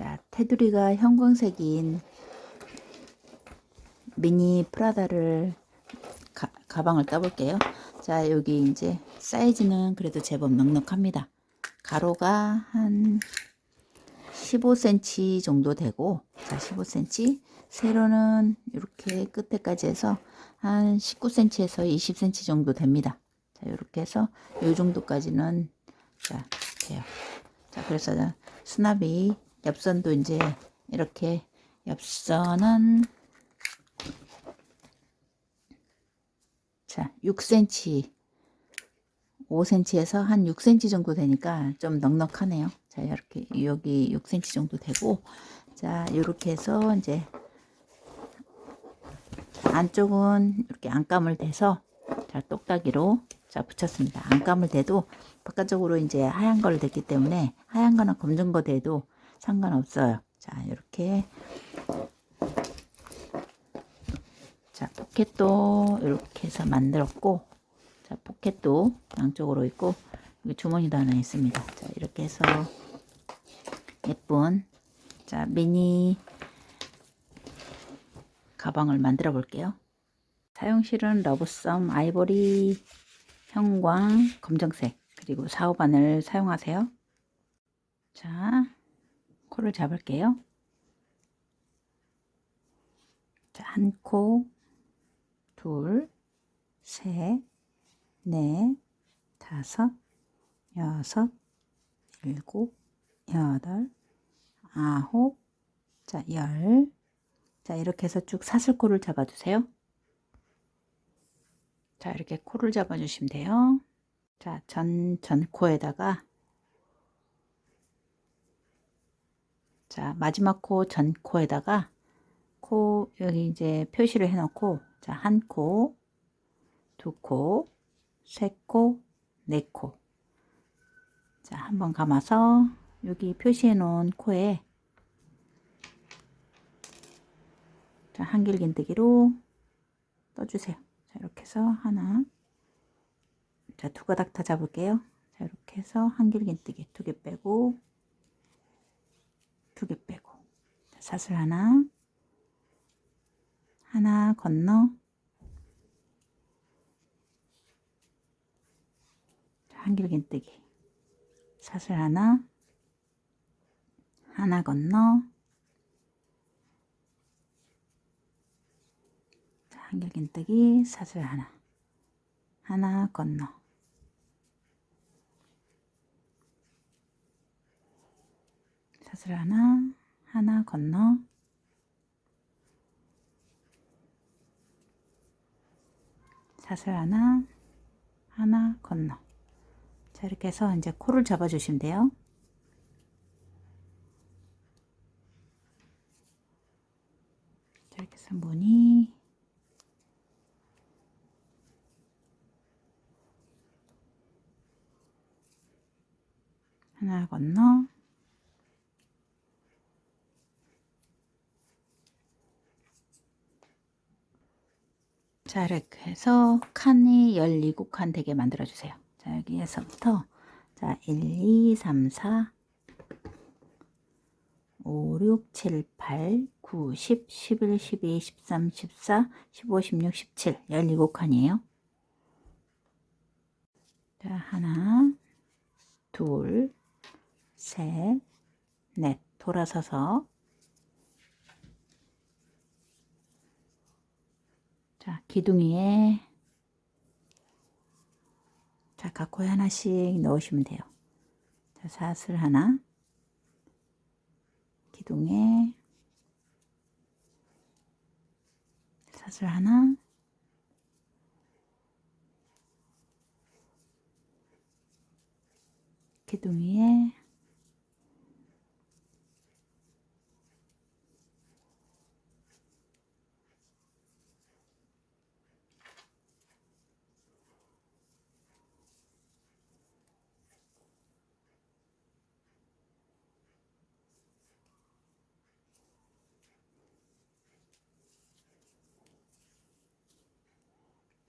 자, 테두리가 형광색인 미니 프라다를 가방을 떠볼게요. 자, 여기 이제 사이즈는 그래도 제법 넉넉합니다. 가로가 한 15cm 정도 되고, 자, 15cm, 세로는 이렇게 끝에까지 해서 한 19cm에서 20cm 정도 됩니다. 자, 이렇게 해서 이 정도까지는 자, 돼요. 자, 그래서 수납이 옆선도 이제 이렇게 옆선은 자, 6cm, 5cm에서 한 6cm 정도 되니까 좀 넉넉하네요. 자, 이렇게 여기 6cm 정도 되고, 자, 이렇게 해서 이제 안쪽은 이렇게 안감을 대서 자, 똑딱이로 자, 붙였습니다. 안감을 대도 바깥쪽으로 이제 하얀 걸 댔기 때문에 하얀 거나 검정 거 대도 상관없어요. 자, 이렇게 자, 포켓도 이렇게 해서 만들었고, 자, 포켓도 양쪽으로 있고, 여기 주머니도 하나 있습니다. 자, 이렇게 해서 예쁜 자, 미니 가방을 만들어 볼게요. 사용실은 러브썸 아이보리 형광 검정색 그리고 4, 5반을 사용하세요. 자, 코를 잡을게요. 자, 한 코, 둘, 셋, 넷, 다섯, 여섯, 일곱, 여덟, 아홉, 자, 열. 자, 이렇게 해서 쭉 사슬코를 잡아주세요. 자, 이렇게 코를 잡아주시면 돼요. 자, 전코에다가 자, 마지막 코 전코에다가 코 여기 이제 표시를 해 놓고 자, 한 코, 두 코, 세 코, 네 코. 자, 한번 감아서 여기 표시해 놓은 코에 자, 한길긴뜨기로 떠주세요. 자, 이렇게 해서 하나, 자, 두 가닥 다 잡을게요. 자, 이렇게 해서 한길긴뜨기 두 개 빼고, 두 개 빼고, 자, 사슬 하나, 하나 건너, 자, 한길긴뜨기, 사슬 하나, 하나 건너, 자, 한길긴뜨기, 사슬 하나, 하나 건너, 사슬 하나, 하나 건너, 사슬 하나, 하나 건너. 자, 이렇게 해서 이제 코를 잡아 주시면 돼요. 자, 이렇게 해서 무늬 하나 건너, 자, 이렇게 해서 칸이 17칸 되게 만들어 주세요. 자, 여기에서부터 자, 1, 2, 3, 4, 5, 6, 7, 8, 9, 10, 11, 12, 13, 14, 15, 16, 17, 17칸이에요. 자, 하나, 둘, 셋, 넷, 돌아서서 자, 기둥이에 자, 각호에 하나씩 넣으시면 돼요. 자, 사슬 하나, 기둥에 사슬 하나, 기둥 위에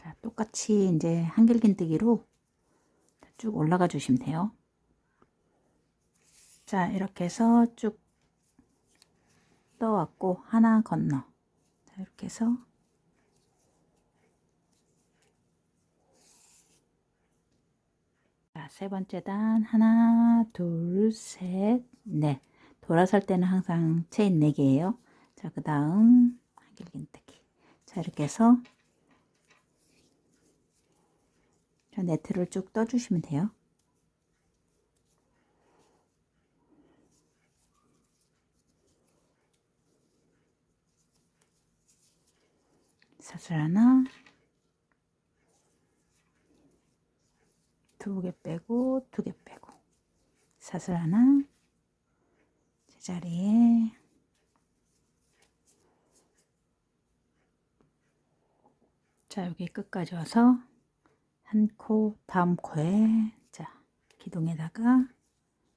자, 똑같이 이제 한길긴뜨기로 쭉 올라가 주시면 돼요. 자, 이렇게 해서 쭉 떠왔고 하나 건너. 자, 이렇게 해서 자, 세 번째 단 하나, 둘, 셋, 넷. 돌아설 때는 항상 체인 4개예요. 자, 그 다음 한길긴뜨기. 자, 이렇게 해서 자, 네트를 쭉 떠주시면 돼요. 사슬 하나, 2개 빼고 2개 빼고 사슬 하나 제자리에 자, 여기 끝까지 와서 한 코 다음 코에 자, 기둥에다가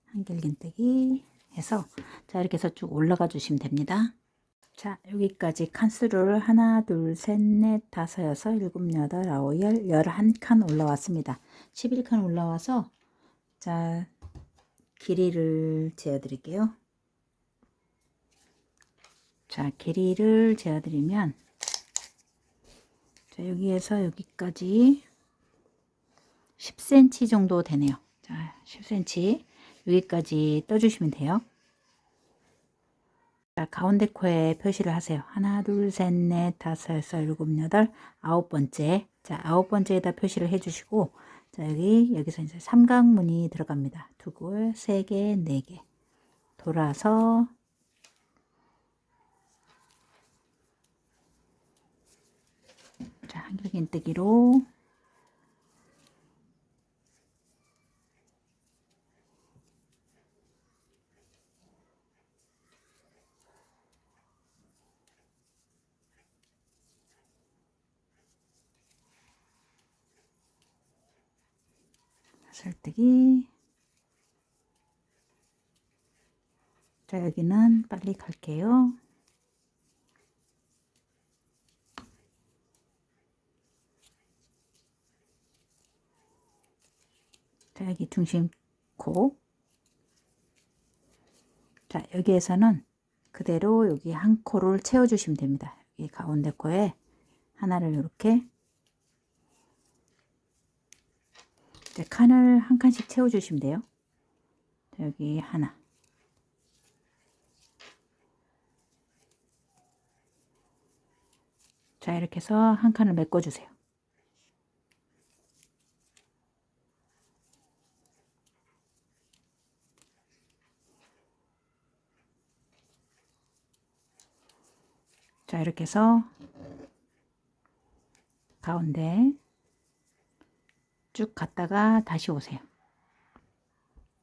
한길긴뜨기 해서 자, 이렇게 해서 쭉 올라가 주시면 됩니다. 자, 여기까지 칸수를 하나, 둘, 셋, 넷, 다섯, 여섯, 일곱, 여덟, 아홉, 열, 11칸 올라왔습니다. 11칸 올라와서 자, 길이를 재어 드릴게요. 자, 길이를 재어 드리면 자, 여기에서 여기까지 10cm 정도 되네요. 자, 10cm 여기까지 떠주시면 돼요. 자, 가운데 코에 표시를 하세요. 하나, 둘, 셋, 넷, 다섯, 여섯, 일곱, 여덟, 9번째. 자, 9번째에다 표시를 해주시고, 자, 여기서 이제 삼각문이 들어갑니다. 2골, 3개, 4개. 돌아서, 자, 한길긴뜨기로, 설뜨기. 자, 여기는 빨리 갈게요. 자, 여기 중심 코. 자, 여기에서는 그대로 여기 한 코를 채워주시면 됩니다. 여기 가운데 코에 하나를 이렇게 이제 칸을 한 칸씩 채워주시면 돼요. 자, 여기 하나. 자, 이렇게 해서 한 칸을 메꿔주세요. 자, 이렇게 해서 가운데 쭉 갔다가 다시 오세요.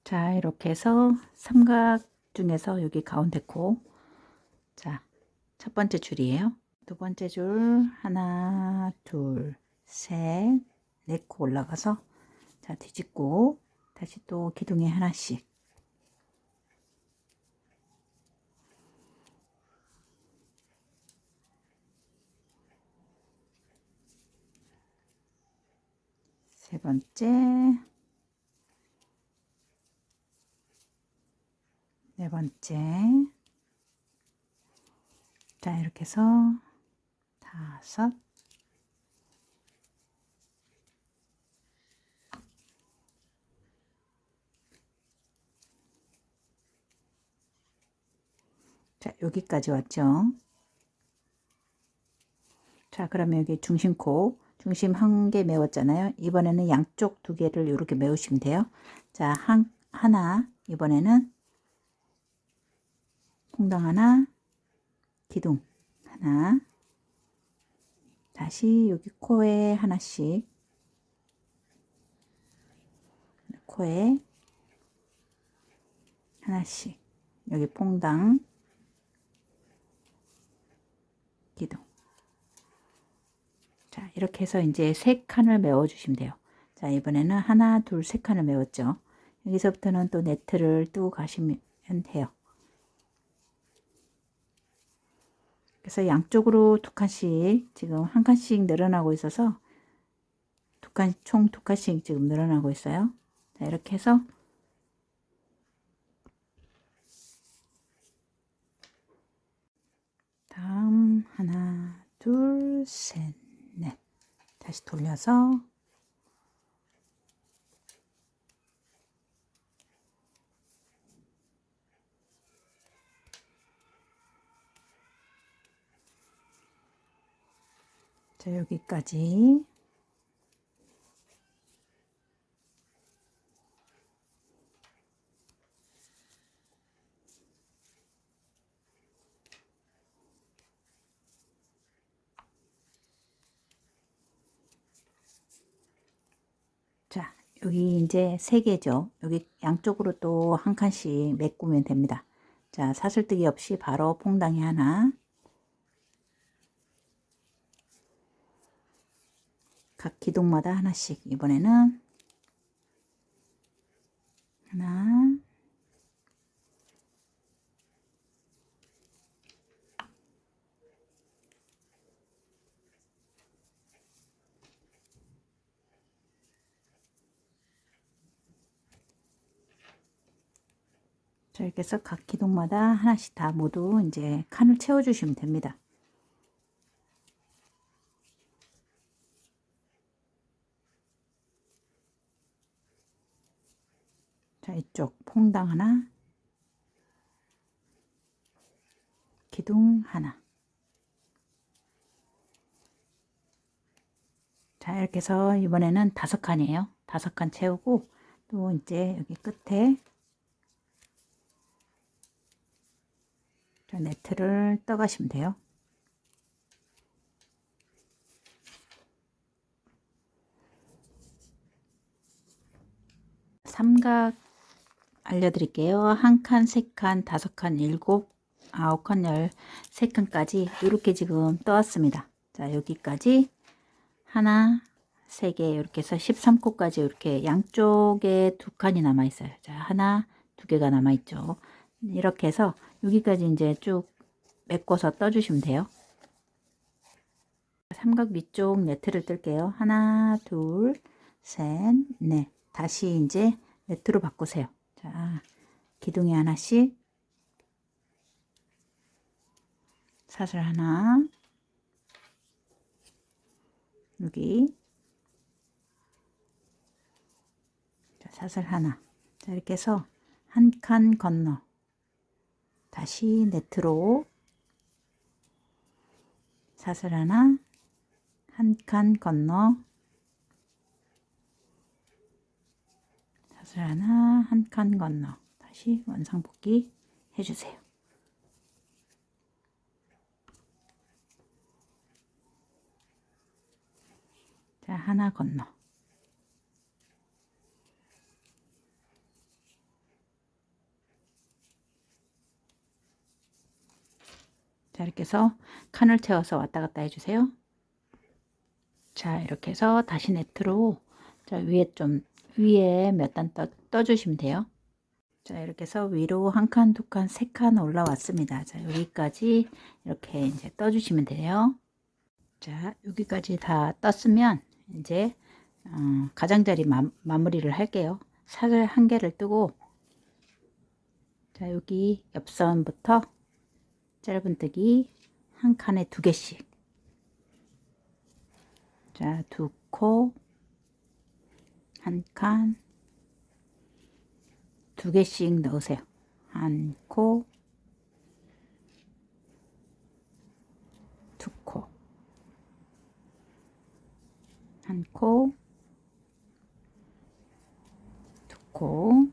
자, 이렇게 해서 삼각 중에서 여기 가운데 코. 자, 첫 번째 줄이에요. 두 번째 줄 하나, 둘, 셋, 네 코 올라가서 자, 뒤집고 다시 또 기둥에 하나씩. 세 번째, 네 번째. 자, 이렇게 해서 다섯. 자, 여기까지 왔죠. 자, 그러면 여기 중심코, 중심 한 개 메웠잖아요. 이번에는 양쪽 2개를 이렇게 메우시면 돼요. 자, 하나, 이번에는 퐁당 하나, 기둥 하나, 다시 여기 코에 하나씩, 코에 하나씩, 여기 퐁당, 기둥. 자, 이렇게 해서 이제 3칸을 메워 주시면 돼요. 자, 이번에는 하나, 둘, 3칸을 메웠죠. 여기서부터는 또 네트를 뜨고 가시면 돼요. 그래서 양쪽으로 2칸씩 지금 한 칸씩 늘어나고 있어서 총 2칸씩 지금 늘어나고 있어요. 자, 이렇게 해서 둘, 셋, 넷. 다시 돌려서 자, 여기까지. 자, 여기 이제 3개죠. 여기 양쪽으로 또 한 칸씩 메꾸면 됩니다. 자, 사슬뜨기 없이 바로 퐁당이 하나, 각 기둥마다 하나씩. 이번에는 하나, 자, 이렇게 해서 각 기둥마다 하나씩 다 모두 이제 칸을 채워주시면 됩니다. 자, 이쪽 퐁당 하나, 기둥 하나. 자, 이렇게 해서 이번에는 5칸이에요. 5칸 채우고 또 이제 여기 끝에 자, 네트를 떠가시면 돼요. 삼각 알려드릴게요. 1칸, 3칸, 5칸, 7, 9칸, 13칸까지 이렇게 지금 떠왔습니다. 자, 여기까지 하나, 3개 이렇게 해서 13코까지 이렇게 양쪽에 2칸이 남아 있어요. 자, 하나, 2개가 남아 있죠. 이렇게 해서 여기까지 이제 쭉 메꿔서 떠주시면 돼요. 삼각 위쪽 네트를 뜰게요. 하나, 둘, 셋, 넷. 다시 이제 네트로 바꾸세요. 자, 기둥에 하나씩 사슬 하나, 여기 자, 사슬 하나. 자, 이렇게 해서 한 칸 건너 다시 네트로 사슬 하나, 한 칸 건너 사슬 하나, 한 칸 건너 다시 원상복귀 해주세요. 자, 하나 건너 자, 이렇게 해서 칸을 채워서 왔다 갔다 해주세요. 자, 이렇게 해서 다시 네트로 자, 위에 몇 단 떠주시면 돼요. 자, 이렇게 해서 위로 한 칸, 2칸, 3칸 올라왔습니다. 자, 여기까지 이렇게 이제 떠주시면 돼요. 자, 여기까지 다 떴으면 이제 가장자리 마무리를 할게요. 사슬 한 개를 뜨고 자, 여기 옆선부터 짧은뜨기 한 칸에 2개씩 자, 2코 한 칸 2개씩 넣으세요. 한 코, 2코, 한 코, 2코.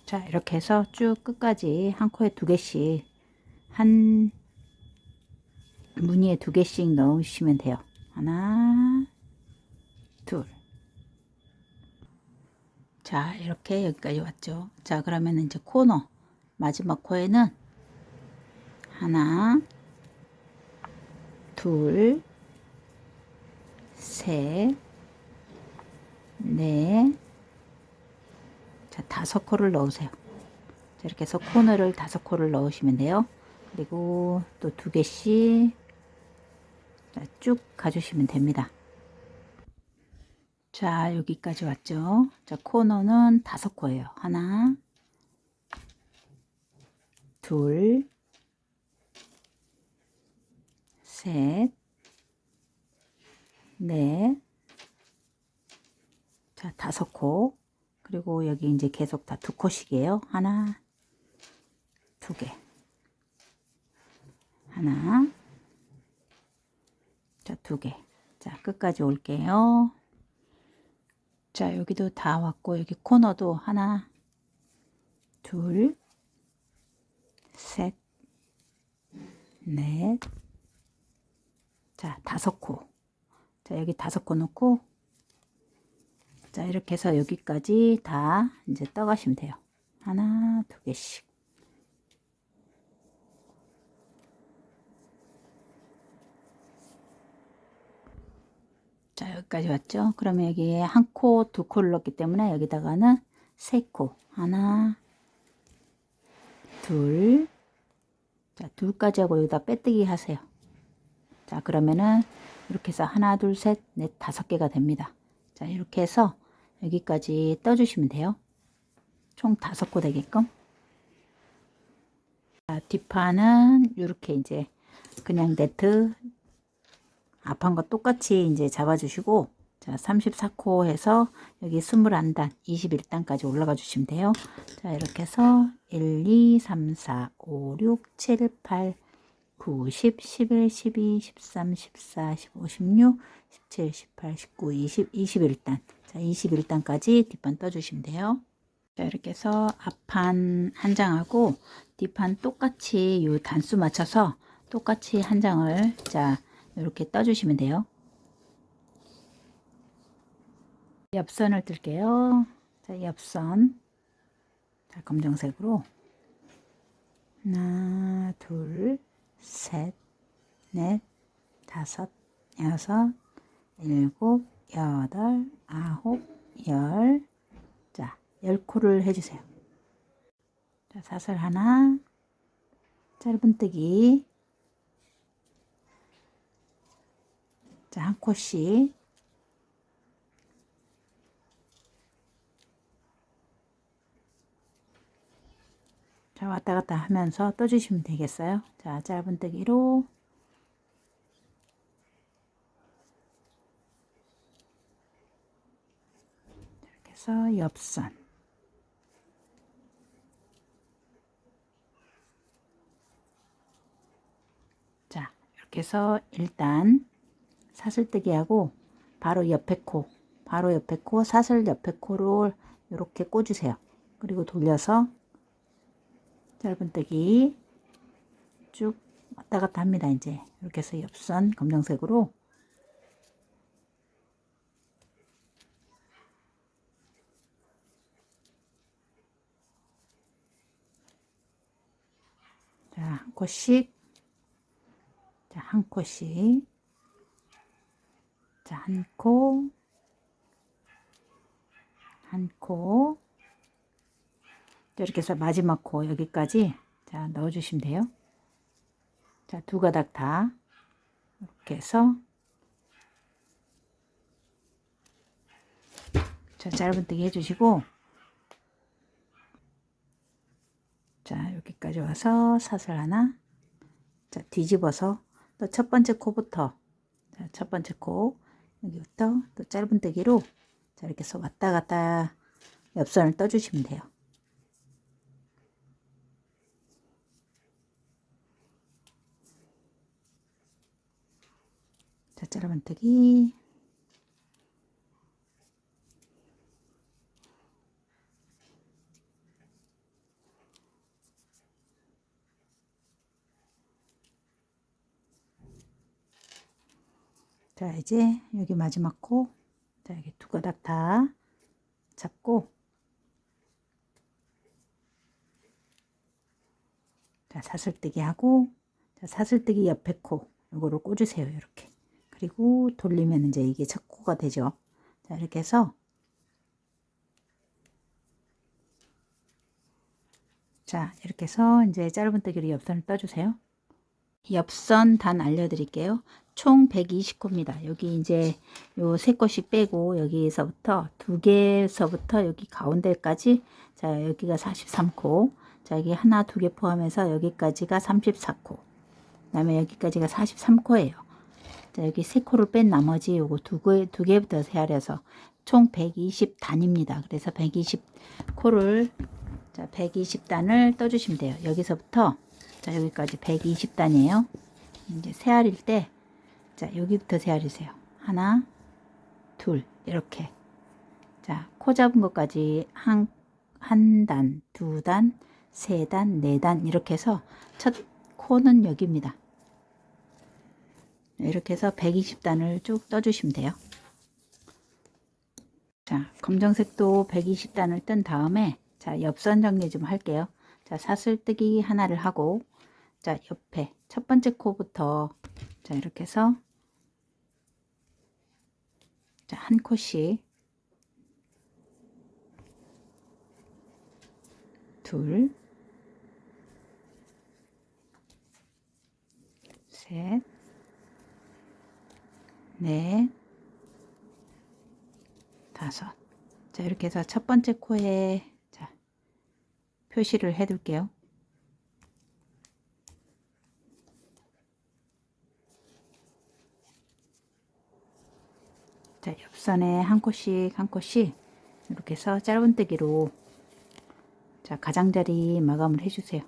자, 이렇게 해서 쭉 끝까지 한 코에 2개씩 한 무늬에 2개씩 넣으시면 돼요. 하나, 둘. 자, 이렇게 여기까지 왔죠. 자, 그러면 이제 코너 마지막 코에는 하나, 둘, 셋, 넷, 자, 5코를 넣으세요. 자, 이렇게 해서 코너를 5코를 넣으시면 돼요. 그리고 또 2개씩 쭉 가주시면 됩니다. 자, 여기까지 왔죠. 자, 코너는 5코예요. 하나, 둘, 셋, 넷, 자, 5코. 그리고 여기 이제 계속 다 2코씩이에요. 하나, 2개. 하나, 자, 2개. 자, 끝까지 올게요. 자, 여기도 다 왔고, 여기 코너도 하나, 둘, 셋, 넷, 자, 5코. 자, 여기 5코 놓고, 자, 이렇게 해서 여기까지 다 이제 떠가시면 돼요. 하나, 2개씩. 자, 여기까지 왔죠? 그러면 여기에 1코, 2코를 넣었기 때문에 여기다가는 3코. 하나, 둘, 자, 둘까지 하고 여기다 빼뜨기 하세요. 자, 그러면은 이렇게 해서 하나, 둘, 셋, 넷, 5개가 됩니다. 자, 이렇게 해서 여기까지 떠주시면 돼요. 총 5코 되게끔. 자, 뒷판은 이렇게 이제 그냥 네트 앞판과 똑같이 이제 잡아주시고, 자, 34코 해서 여기 21단, 21단까지 올라가 주시면 돼요. 자, 이렇게 해서 1, 2, 3, 4, 5, 6, 7, 8, 9, 10, 11, 12, 13, 14, 15, 16, 17, 18, 19, 20, 21단. 자, 21단까지 뒷판 떠주시면 돼요. 자, 이렇게 해서 앞판 한 장하고 뒷판 똑같이 요 단수 맞춰서 똑같이 한 장을, 자, 이렇게 떠주시면 돼요. 옆선을 뜰게요. 자, 옆선. 자, 검정색으로. 하나, 둘, 셋, 넷, 5, 6, 7, 8, 9, 10. 자, 10코를 해주세요. 자, 사슬 하나, 짧은뜨기. 자, 1코씩. 자, 왔다 갔다 하면서 떠주시면 되겠어요. 자, 짧은뜨기로. 이렇게 해서 옆선. 자, 이렇게 해서 일단 사슬뜨기 하고 바로 옆에 코, 사슬 옆에 코를 이렇게 꽂으세요. 그리고 돌려서 짧은뜨기 쭉 왔다 갔다 합니다. 이제 이렇게 해서 옆선 검정색으로. 자, 1코씩. 자, 1코씩. 자, 1코, 1코. 이렇게 해서 마지막 코 여기까지, 자, 넣어주시면 돼요. 자, 2가닥 다 이렇게 해서, 자, 짧은뜨기 해주시고, 자, 여기까지 와서 사슬 하나. 자, 뒤집어서 또 첫 번째 코부터, 자, 첫 번째 코 여기부터 또 짧은뜨기로, 자, 이렇게 해서 왔다 갔다 옆선을 떠주시면 돼요. 자, 짧은뜨기. 자, 이제 여기 마지막 코, 자, 여기 2가닥 다 잡고, 자, 사슬뜨기 하고, 자, 사슬뜨기 옆에 코 요거를 꽂으세요. 이렇게. 그리고 돌리면 이제 이게 첫 코가 되죠. 자, 이렇게 해서, 자, 이렇게 해서 이제 짧은뜨기로 옆선을 떠주세요. 옆선 단 알려드릴게요. 총 120코입니다. 여기 이제 요 3코씩 빼고 여기서부터 2개에서부터 여기 가운데까지, 자, 여기가 43코. 자, 여기 하나, 두 개 포함해서 여기까지가 34코. 그 다음에 여기까지가 43코예요. 자, 여기 3코를 뺀 나머지 요거 두 개부터 세알해서 총 120단입니다. 그래서 120코를, 자, 120단을 떠주시면 돼요. 여기서부터, 자, 여기까지 120단이에요. 이제 세알일 때, 자, 여기부터 세알이세요. 하나, 둘, 이렇게. 자, 코 잡은 것까지 한 단, 두 단, 세 단, 네 단, 이렇게 해서 첫 코는 여기입니다. 이렇게 해서 120단을 쭉 떠주시면 돼요. 자, 검정색도 120단을 뜬 다음에, 자, 옆선 정리 좀 할게요. 자, 사슬뜨기 하나를 하고, 자, 옆에 첫 번째 코부터, 자, 이렇게 해서, 자, 한 코씩, 둘, 셋, 넷, 다섯. 자, 이렇게 해서 첫 번째 코에, 자, 표시를 해 둘게요. 자, 옆선에 한 코씩 한 코씩 이렇게 해서 짧은뜨기로, 자, 가장자리 마감을 해주세요.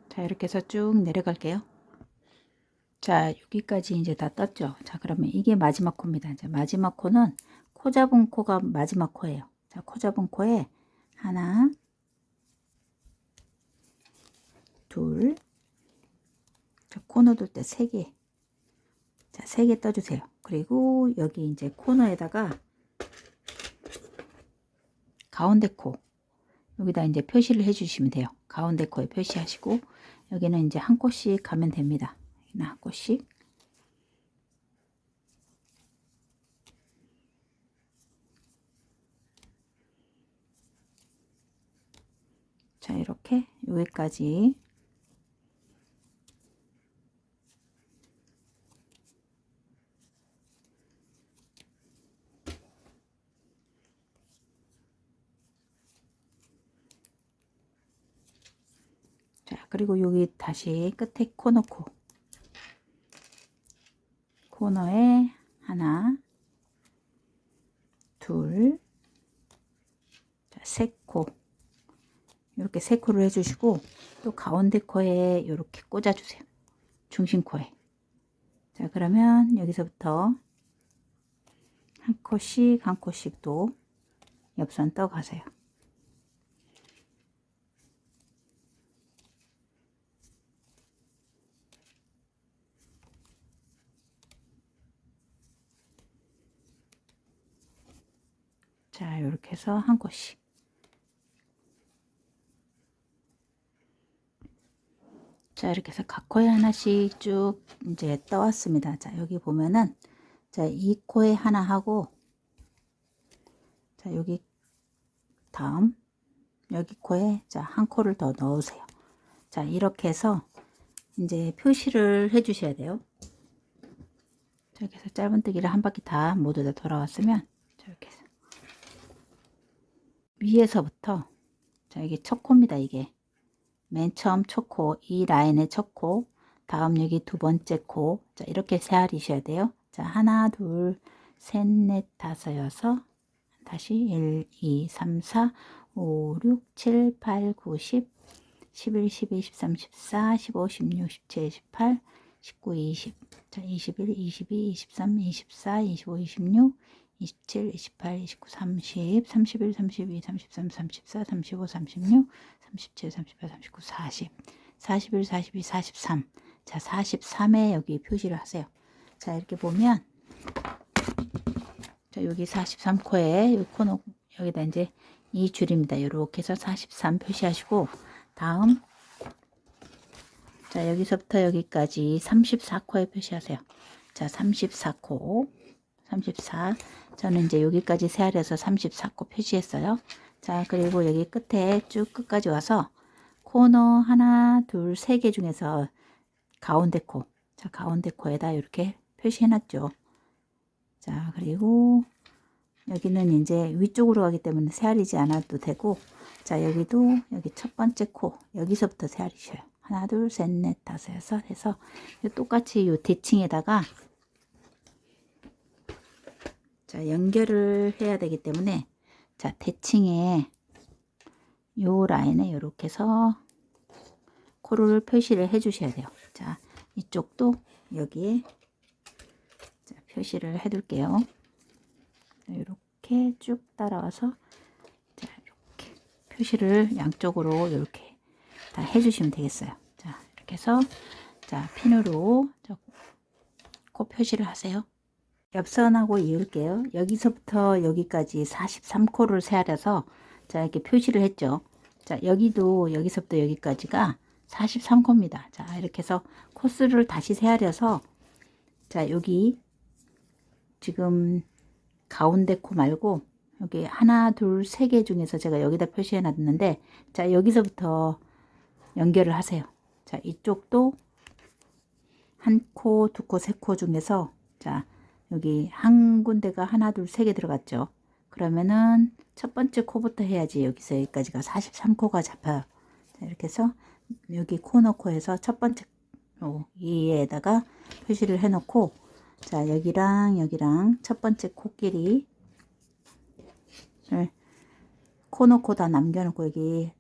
자, 이렇게 해서 쭉 내려갈게요. 자, 여기까지 이제 다 떴죠. 자, 그러면 이게 마지막 코입니다. 자, 마지막 코는 코 잡은 코가 마지막 코예요. 자, 코 잡은 코에 하나, 둘, 자, 코 넣을 때 3개. 자, 3개 떠주세요. 그리고 여기 이제 코너에다가 가운데 코, 여기다 이제 표시를 해주시면 돼요. 가운데 코에 표시하시고, 여기는 이제 한 코씩 가면 됩니다. 여기는 한 코씩. 자, 이렇게 여기까지. 자, 그리고 여기 다시 끝에 코너 코, 코너에 하나, 둘, 자, 3코, 이렇게 3코를 해주시고, 또 가운데 코에 이렇게 꽂아주세요. 중심 코에. 자, 그러면 여기서부터 한 코씩 한 코씩 또 옆선 떠 가세요. 자, 이렇게 해서 한 코씩. 자, 이렇게 해서 각 코에 하나씩 쭉 이제 떠왔습니다. 자, 여기 보면은, 자, 이 코에 하나 하고, 자, 여기 다음, 여기 코에, 자, 한 코를 더 넣으세요. 자, 이렇게 해서 이제 표시를 해 주셔야 돼요. 자, 이렇게 해서 짧은뜨기를 한 바퀴 다 모두 다 돌아왔으면, 자, 이렇게 해서 위에서부터, 자, 이게 첫 코입니다. 이게 맨 처음 첫 코, 이 라인의 첫 코, 다음 여기 두 번째 코. 자, 이렇게 세알이셔야 돼요. 자, 하나, 둘, 셋, 넷, 다섯, 여섯, 다시 1, 2, 3, 4, 5, 6, 7, 8, 9, 10, 11, 12, 13, 14, 15, 16, 17, 18, 19, 20. 자, 21, 22, 23, 24, 25, 26, 27, 28, 29, 30, 31, 32, 33, 34, 35, 36, 37, 38, 39, 40, 41, 42, 43. 자, 43에 여기 표시를 하세요. 자, 이렇게 보면, 자, 여기 43코에 이 코너 여기다 이제 이 줄입니다. 이렇게 해서 43 표시하시고, 다음, 자, 여기서부터 여기까지 34코에 표시하세요. 자, 34코, 34. 저는 이제 여기까지 세알해서 34코 표시했어요. 자, 그리고 여기 끝에 쭉 끝까지 와서 코너 하나, 둘, 세 개 중에서 가운데 코. 자, 가운데 코에다 이렇게 표시해 놨죠. 자, 그리고 여기는 이제 위쪽으로 가기 때문에 세알이지 않아도 되고, 자, 여기도 여기 첫 번째 코, 여기서부터 세알이셔요. 하나, 둘, 셋, 넷, 다섯, 여섯 해서 똑같이 이 대칭에다가 자, 연결을 해야 되기 때문에 자, 대칭에 요 라인에 이렇게 해서 코를 표시를 해 주셔야 돼요. 자, 이쪽도 여기에 자, 표시를 해 둘게요. 이렇게 쭉 따라와서 자, 이렇게 표시를 양쪽으로 이렇게 다 해주시면 되겠어요. 자, 이렇게 해서 자, 핀으로 코 표시를 하세요. 옆선하고 이을게요. 여기서부터 여기까지 43코를 세아려서 자, 이렇게 표시를 했죠. 자, 여기도 여기서부터 여기까지가 43코입니다. 자, 이렇게 해서 코스를 다시 세아려서 자, 여기 지금 가운데 코 말고 여기 하나, 둘, 세 개 중에서 제가 여기다 표시해 놨는데 자, 여기서부터 연결을 하세요. 자, 이쪽도 한 코, 두 코, 세 코 중에서 자, 여기 한 군데가 하나, 둘, 세 개 들어갔죠. 그러면은 첫 번째 코부터 해야지 여기서 여기까지가 43코가 잡혀요. 자, 이렇게 해서 여기 코너 코에서 첫 번째 이에다가 표시를 해 놓고 자, 여기랑 여기랑 첫 번째 코끼리 코너 코 다 남겨놓고 여기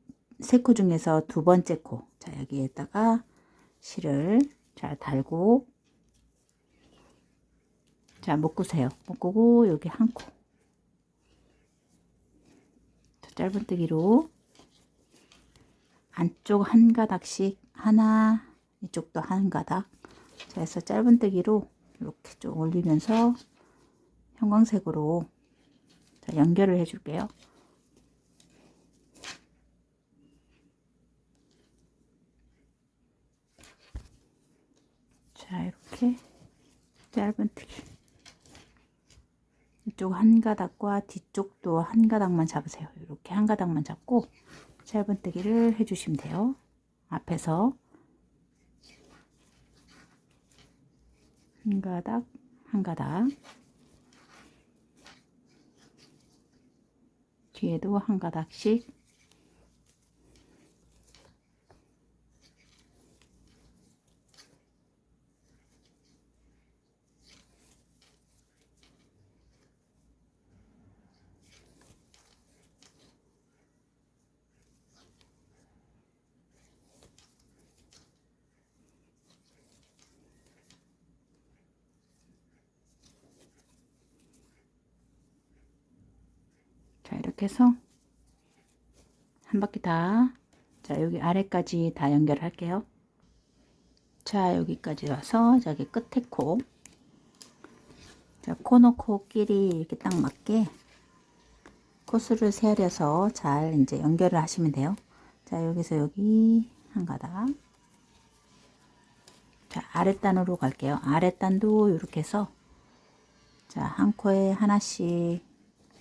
세 코 중에서 두 번째 코 자, 여기에다가 실을 잘 달고 자, 묶으세요. 묶고 여기 한 코 짧은뜨기로 안쪽 한 가닥씩 하나 이쪽도 한 가닥 자, 해서 짧은뜨기로 이렇게 좀 올리면서 형광색으로 자, 연결을 해 줄게요. 자, 이렇게 짧은뜨기 이쪽 한 가닥과 뒤쪽도 한 가닥만 잡으세요. 이렇게 한 가닥만 잡고 짧은뜨기를 해주시면 돼요. 앞에서 한 가닥 한 가닥 뒤에도 한 가닥씩 자, 이렇게 해서 한 바퀴 다 자, 여기 아래까지 다 연결할게요. 자, 여기까지 와서 저기 끝에 코 자, 코너 코끼리 이렇게 딱 맞게 코스를 세려서 잘 이제 연결을 하시면 돼요. 자, 여기서 여기 한 가닥 자, 아랫단으로 갈게요. 아랫단도 이렇게 해서 자, 한 코에 하나씩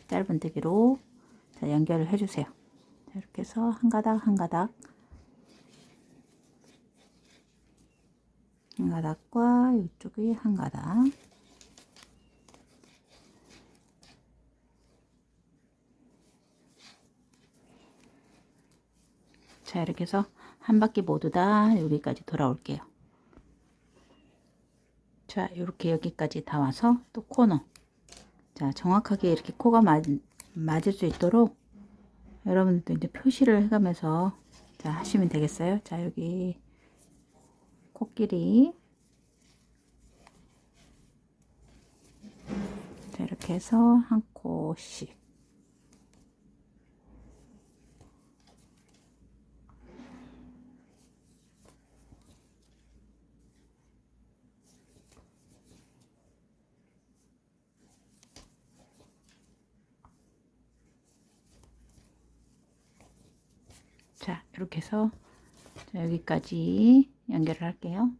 짧은뜨기로 자, 연결을 해주세요. 자, 이렇게 해서 한 가닥 한 가닥 한 가닥과 이쪽에 한 가닥 자, 이렇게 해서 한 바퀴 모두 다 여기까지 돌아올게요. 자, 이렇게 여기까지 다 와서 또 코너 자, 정확하게 이렇게 코가 맞을 수 있도록 여러분들도 이제 표시를 해가면서 자, 하시면 되겠어요. 자, 여기 코끼리 자, 이렇게 해서 한 코씩 자, 이렇게 해서 자, 여기까지 연결을 할게요.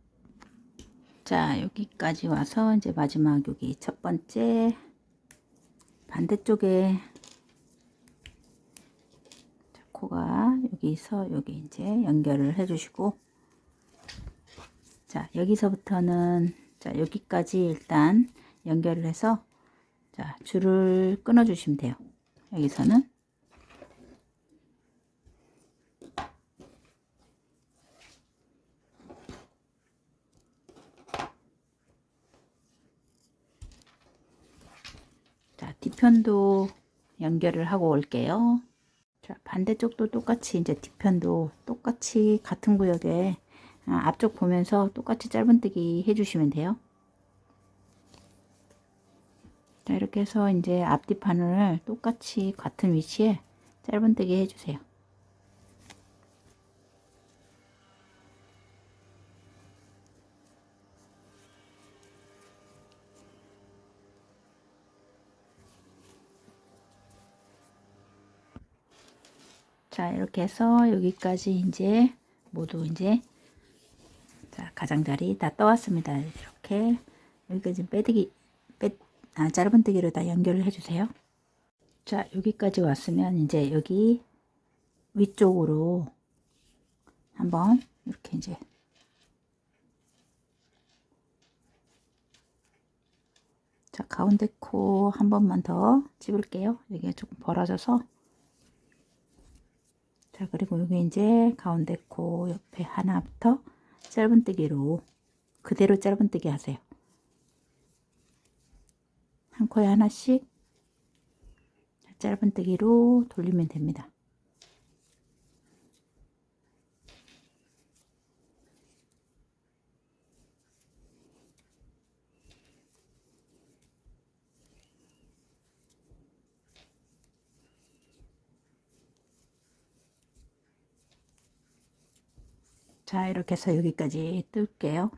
자, 여기까지 와서 이제 마지막 여기 첫 번째 반대쪽에 자, 코가 여기서 여기 이제 연결을 해 주시고, 자, 여기서부터는 자, 여기까지 일단 연결을 해서 자, 줄을 끊어 주시면 돼요. 여기서는 자, 뒤편도 연결을 하고 올게요. 자, 반대쪽도 똑같이 이제 뒤편도 똑같이 같은 구역에 앞쪽 보면서 똑같이 짧은뜨기 해주시면 돼요. 자, 이렇게 해서 이제 앞뒤판을 똑같이 같은 위치에 짧은뜨기 해주세요. 자, 이렇게 해서 여기까지 이제 모두 이제 자, 가장자리 다 떠왔습니다. 이렇게 여기까지 짧은뜨기로 다 연결을 해주세요. 자, 여기까지 왔으면 이제 여기 위쪽으로 한번 이렇게 이제 자, 가운데 코 한 번만 더 집을게요. 여기가 조금 벌어져서. 자, 그리고 여기 이제 가운데 코 옆에 하나부터 짧은뜨기로 그대로 짧은뜨기 하세요. 한 코에 하나씩 짧은뜨기로 돌리면 됩니다. 자, 이렇게 해서 여기까지 뜰게요.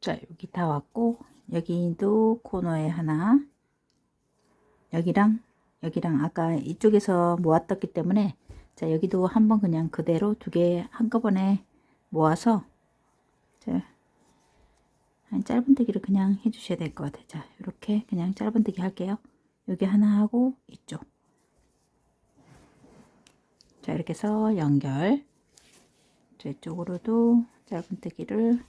자, 여기 다 왔고 여기도 코너에 하나, 여기랑 아까 이쪽에서 모았었기 때문에 자, 여기도 한번 그냥 그대로 두 개 한꺼번에 모아서 자, 한 짧은뜨기를 그냥 해주셔야 될 것 같아요. 자, 이렇게 그냥 짧은뜨기 할게요. 여기 하나 하고 이쪽. 자, 이렇게 해서 연결. 이쪽으로도 짧은뜨기를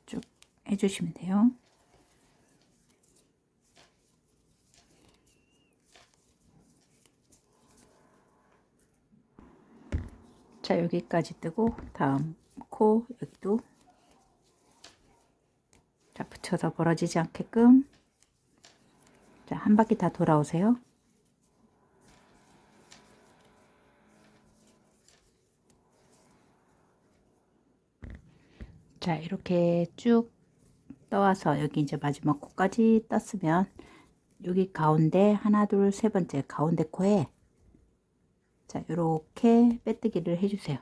쭉 해주시면 돼요. 자, 여기까지 뜨고 다음 코 여기도 자, 붙여서 벌어지지 않게끔 자, 한 바퀴 다 돌아오세요. 자, 이렇게 쭉 떠와서 여기 이제 마지막 코까지 떴으면 여기 가운데 하나 둘 세 번째 가운데 코에 자, 이렇게 빼뜨기를 해주세요.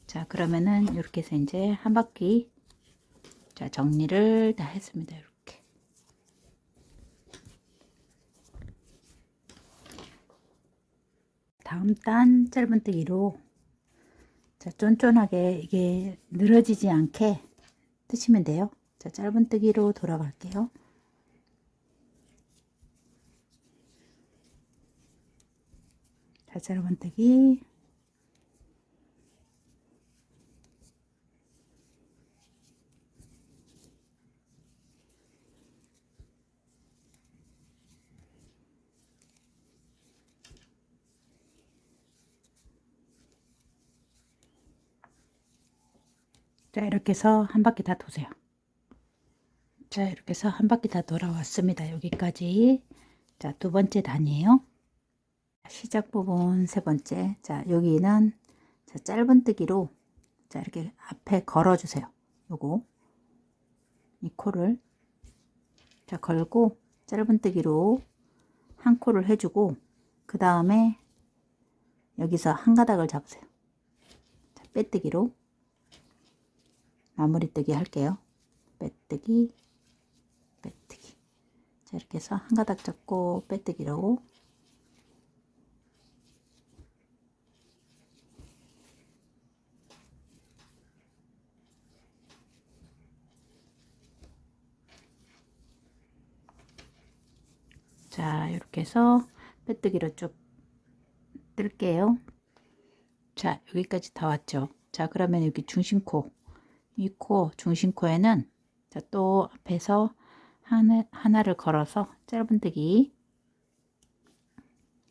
자, 그러면은 이렇게 해서 이제 한 바퀴 자, 정리를 다 했습니다. 이렇게. 다음 단 짧은뜨기로 자, 쫀쫀하게 이게 늘어지지 않게 뜨시면 돼요. 자, 짧은뜨기로 돌아갈게요. 자, 짧은뜨기. 자, 이렇게 해서 한 바퀴 다 도세요. 자, 이렇게 해서 한 바퀴 다 돌아왔습니다. 여기까지. 자, 두 번째 단이에요. 시작 부분 세 번째. 자, 여기는 자, 짧은뜨기로 자, 이렇게 앞에 걸어 주세요. 요거 이 코를 자, 걸고 짧은뜨기로 한 코를 해주고 그 다음에 여기서 한 가닥을 잡으세요. 자, 빼뜨기로 마무리뜨기 할게요. 빼뜨기 빼뜨기. 자, 이렇게 해서 한 가닥 잡고 빼뜨기로 자, 이렇게 해서 빼뜨기로 쭉 뜰게요. 자, 여기까지 다 왔죠. 자, 그러면 여기 중심코, 이 코, 중심코에는 자, 또 앞에서 하나를 걸어서 짧은뜨기,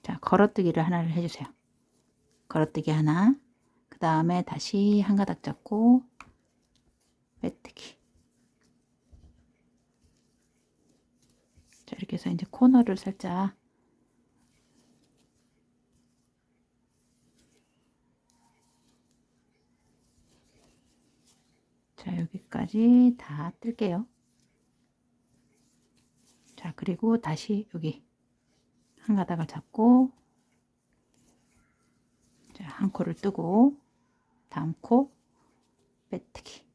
자, 걸어뜨기를 하나를 해주세요. 걸어뜨기 하나, 그 다음에 다시 한 가닥 잡고 빼뜨기. 자, 이렇게 해서 이제 코너를 살짝 자, 여기까지 다 뜰게요. 자, 그리고 다시 여기 한 가닥을 잡고 자, 한 코를 뜨고 다음 코 빼뜨기.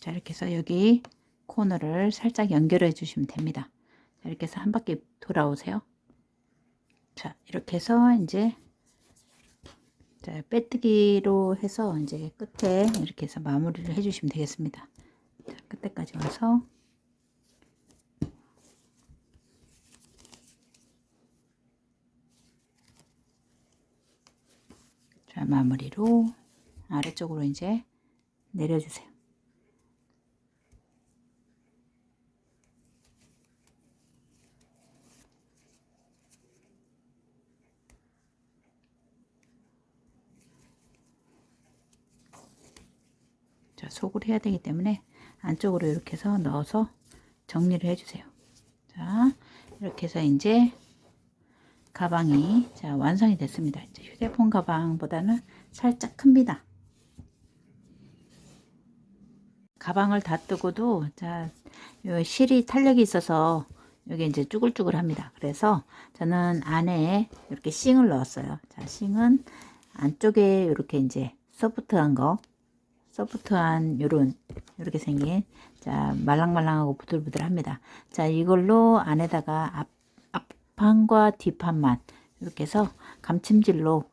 자, 이렇게 해서 여기 코너를 살짝 연결해 주시면 됩니다. 자, 이렇게 해서 한 바퀴 돌아오세요. 자, 이렇게 해서 이제 자, 빼뜨기로 해서 이제 끝에 이렇게 해서 마무리를 해 주시면 되겠습니다. 자, 끝에까지 와서 자, 마무리로 아래쪽으로 이제 내려주세요. 자, 속을 해야 되기 때문에 안쪽으로 이렇게 해서 넣어서 정리를 해주세요. 자, 이렇게 해서 이제 가방이 자, 완성이 됐습니다. 이제 휴대폰 가방보다는 살짝 큽니다. 가방을 다 뜨고도 자, 요 실이 탄력이 있어서 여기 이제 쭈글쭈글합니다. 그래서 저는 안에 이렇게 싱을 넣었어요. 자, 싱은 안쪽에 이렇게 이제 소프트한 거, 소프트한 요런 이렇게 생긴 자, 말랑말랑하고 부들부들합니다. 자, 이걸로 안에다가 앞판과 뒷판만 이렇게 해서 감침질로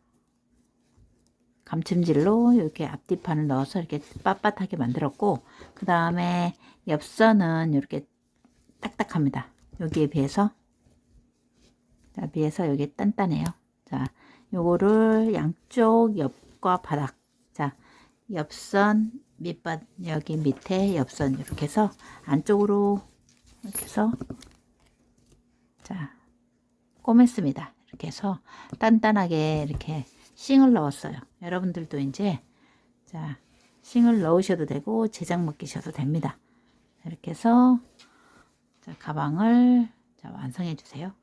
이렇게 앞뒤판을 넣어서 이렇게 빳빳하게 만들었고, 그 다음에 옆선은 이렇게 딱딱합니다. 여기에 비해서 자, 비해서 여기 단단해요. 자, 요거를 양쪽 옆과 바닥 자, 옆선 밑바 여기 밑에 옆선 이렇게 해서 안쪽으로 이렇게 해서 자, 꼬맸습니다. 이렇게 해서 단단하게 이렇게 싱을 넣었어요. 여러분들도 이제 자, 싱을 넣으셔도 되고 제작 맡기셔도 됩니다. 이렇게 해서 자, 가방을 자, 완성해 주세요.